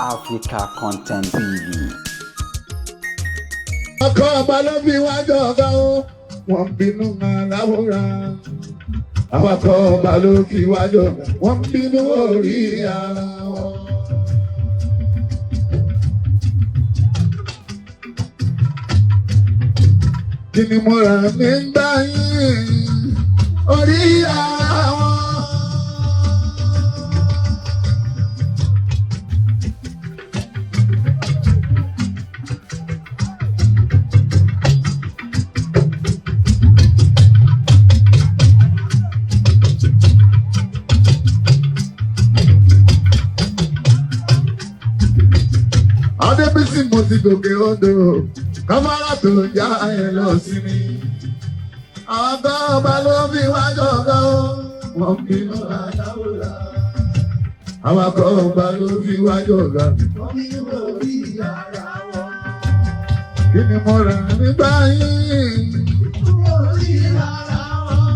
Africa Content TV. Ọkọ ọba ló fi wá jọba o, wọ́n bínú aláwòrán. Àwọn ọkọ ọba ló fi wá jọba, wọ́n bínú orí ara wọn. Kí ni mo rà nígbà yìí? Orí ara wọn. Adébísí mo ti gòkè odò, kámárà tó já ẹ lọ sí mi. Àwọn tó ọba ló fi wá jọ̀gá o, wọ́n bínú aláwòrán. Àwọn tó ọba ló fi wá jọ̀gá, wọ́n bínú orí ara wọn. Kí ni mo rà nígbà yìí? Orí ara wọn.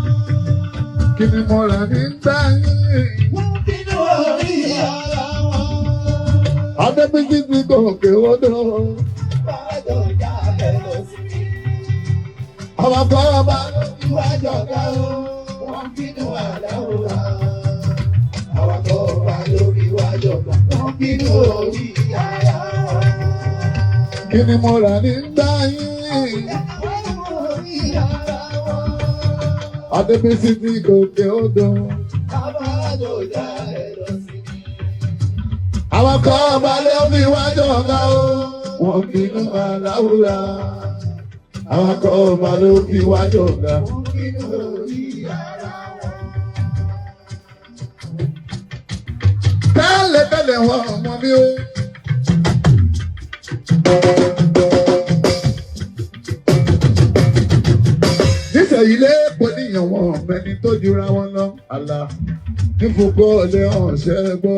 Kí ni mo rà nígbà yìí? Wọ́n bínú orí ara wọn. Adébísí ti gòkè odò. Àwọn kan ọba ló fi wá jọ̀gá o, wọ́n bínú aláwòrán. Àwọn kan ọba ló fi wá jọ̀gá, wọ́n bínú orí ara wọn. Kí ni mo rà nígbà yìí? Orí ara wọn. Adébísí ti gòkè odò. Àwọn kan ọba ló fi wá jọ̀gá o, wọ́n bínú aláwòrán. Àwọn kan ọba ló fi wá jọ̀gá, wọ́n bínú orí ara wọn. Tẹ́lẹ̀ wọn ọmọ mi o. Nísẹ̀yí lẹ́ẹ̀pọ̀ níyàn wọn mẹ́ni tó jura wọn lọ. Àlà nífòkó ọ̀lẹ́ ọ̀ṣẹ́ gbọ́.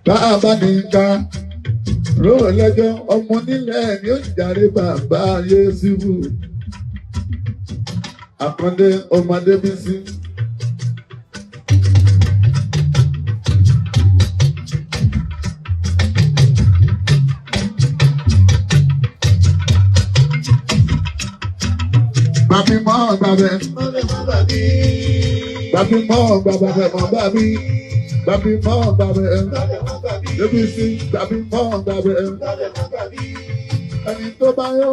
Bàbá nìkan ró lẹ́jọ́ ọmọ nílẹ̀ ni ó jàre bàbá Yésùfù. Àkàndé ọmọ Adébísí. Bàbí mọ́ gbàbẹ̀. Bàbí mọ́ gbàbẹ̀ mọ́ bàbí. Bàbí mọ́ gbàbẹ̀. Adébísí bàbí mọ́ gbàbẹ̀. Ẹni tó bá yọ,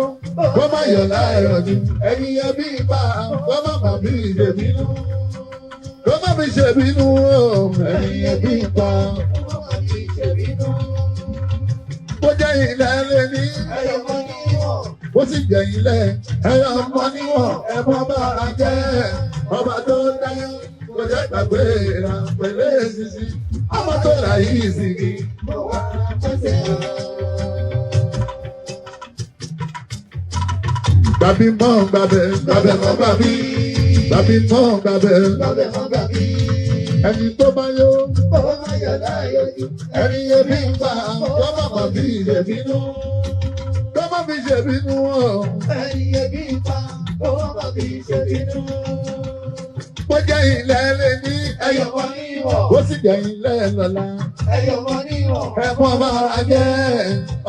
kó má yọ̀ láyọ̀ ni. Ẹni ẹbí bá, kó má má bí ìṣèbínú. Kó má bí ìṣèbínú o. Ẹni ẹbí bá, kó má má bí ìṣèbínú. Bó jẹ́ ilẹ̀ lé ní. Ẹyọ mọ́ níwọ̀n. Bó sì jẹ́ ilẹ̀. Ẹyọ mọ́ níwọ̀n. Ẹ̀fọ́ bá a jẹ́. Ọba tó dáyọ̀. Kò jẹ́ gbàgbé ra pẹ̀lẹ́ sísí. Ọmọ tó rà yìí sì ni. Mo wá pẹ́sẹ̀ o. Bàbí mọ́ gbàbẹ̀, gbàbẹ̀ mọ́ bàbí. Bàbí mọ́ gbàbẹ̀, gbàbẹ̀ mọ́ bàbí. Ẹni tó bá yó, kó má yọ̀ láyọ̀ jù. Ẹni ebi ń pa, kó má má bí ìṣèbínú. Kó má bí ìṣèbínú o. Ẹni ebi ń pa, kó má bí ìṣèbínú. Bó jẹ́ ilẹ̀ lé ní ẹyọ wọn níwọ̀n. Bó sì jẹ́ ilẹ̀ lọ́la. Ẹyọ wọn níwọ̀n. Ẹ̀fọn bá a jẹ́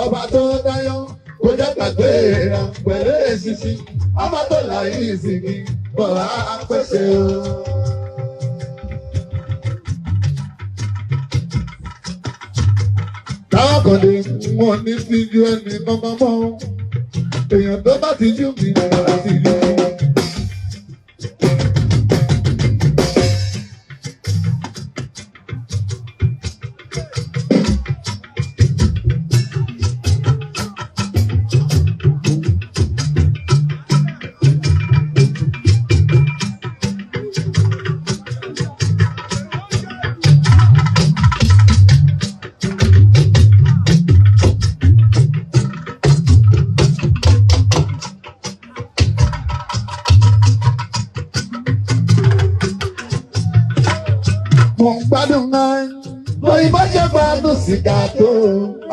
ọba tó dáyọ̀. Kò jẹ́ gbàgbé ra pẹ̀lẹ́ sísí. Ọba tó láyé ìsìnkì bọ̀rọ̀ apẹ̀sẹ̀ o. Táwọn kan lè wọ́n ní síjú ẹni mọ́mọ́mọ́. Èèyàn tó bá ti jú mi láti rí i. Mo ń gbádùn náà, lóyìnbó ṣe gbádùn sìgá tó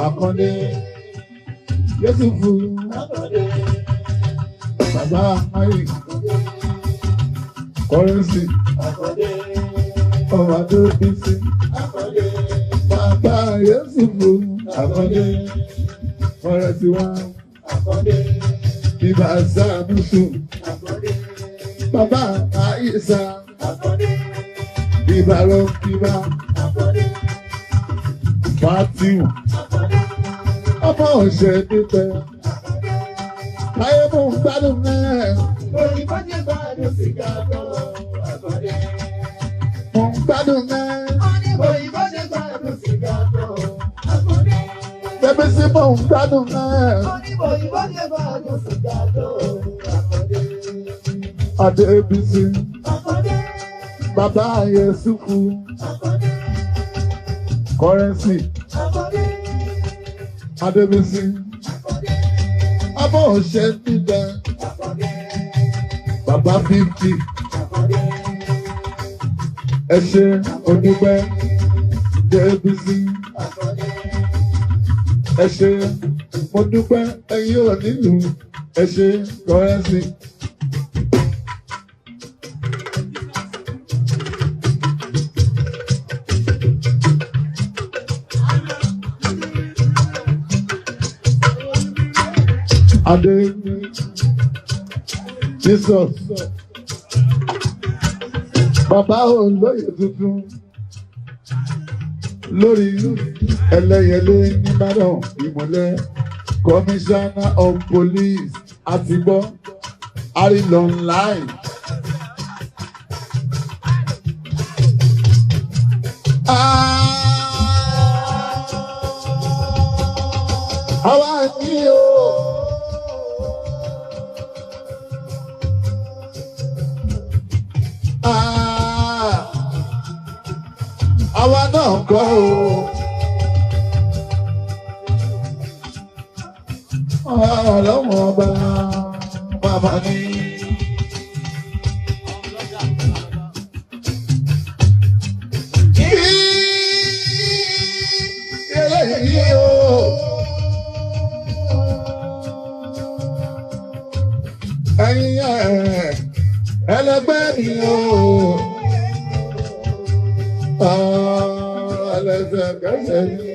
Àkàndé. Yésùfù bàbá ayé currency ọmọ tó bí sí bàbá Yéṣu fún àkọ́dé currency wá ibà sàmùsù bàbá àìsà ibà ló kíbà fàtíwù ọmọ ọ̀sẹ̀ dípẹ́ ayé mú gbádùn náà Òyìnbó jẹ́ gbádùn sìgá lọ́wọ́ àkọ́dé. mú gbádùn náà Òyìnbó jẹ́ gbádùn sìgá lọ́wọ́ àkọ́dé. bẹ́bí sí mú gbádùn náà Òyìnbó jẹ́ gbádùn sìgá lọ́wọ́ àkọ́dé. Adébísí Àkọ́dé. bàbá Yéṣu fún Àkọ́dé. currency Àkọ́dé. Adébísí Àkọ́dé. ọmọ ọ̀sẹ̀ dípẹ́ Àkọ́dé. bàbá 50 Àkọ́dé. ẹ ṣé odúpẹ́ Adébísí Àkọ́dé. ẹ ṣé mo dúpẹ́ ẹ̀yin ò nílùú ẹ ṣé currency. Adé Jesus bàbá olóyè tuntun lórí ẹlẹ́yẹlé nìbàdàn ìmọ̀lẹ́ commissioner of police àtìgbọ́ àrílọ online. Àwa ni o. Àwa náà kọ́ o. Ọlọ́wọ́n ọba bàbá ni. Eléyìí o. Ẹ̀yin ẹlẹgbẹ́ mi o. Ẹlẹ́sẹ̀kẹsẹ̀ ni.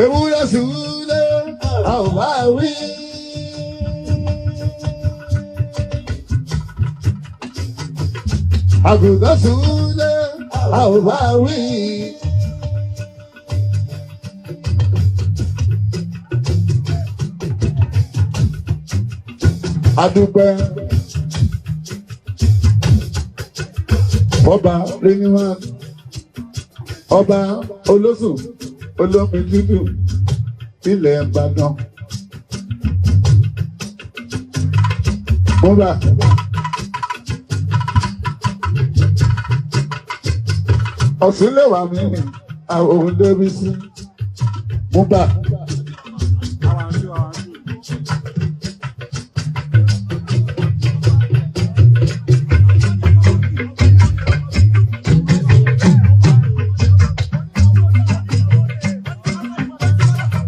Ewúrẹ́ sùúlẹ̀ àwọn bá wí. Àgùntàn sùúlẹ̀ àwọn bá wí. Adúpẹ́ ọba rẹ́niwá ọba olóṣùn olómi dúdú ilẹ̀ Ìbàdàn. Múra. Ọ̀sùn lè wà mí àwọn ohun débi sí. Múra.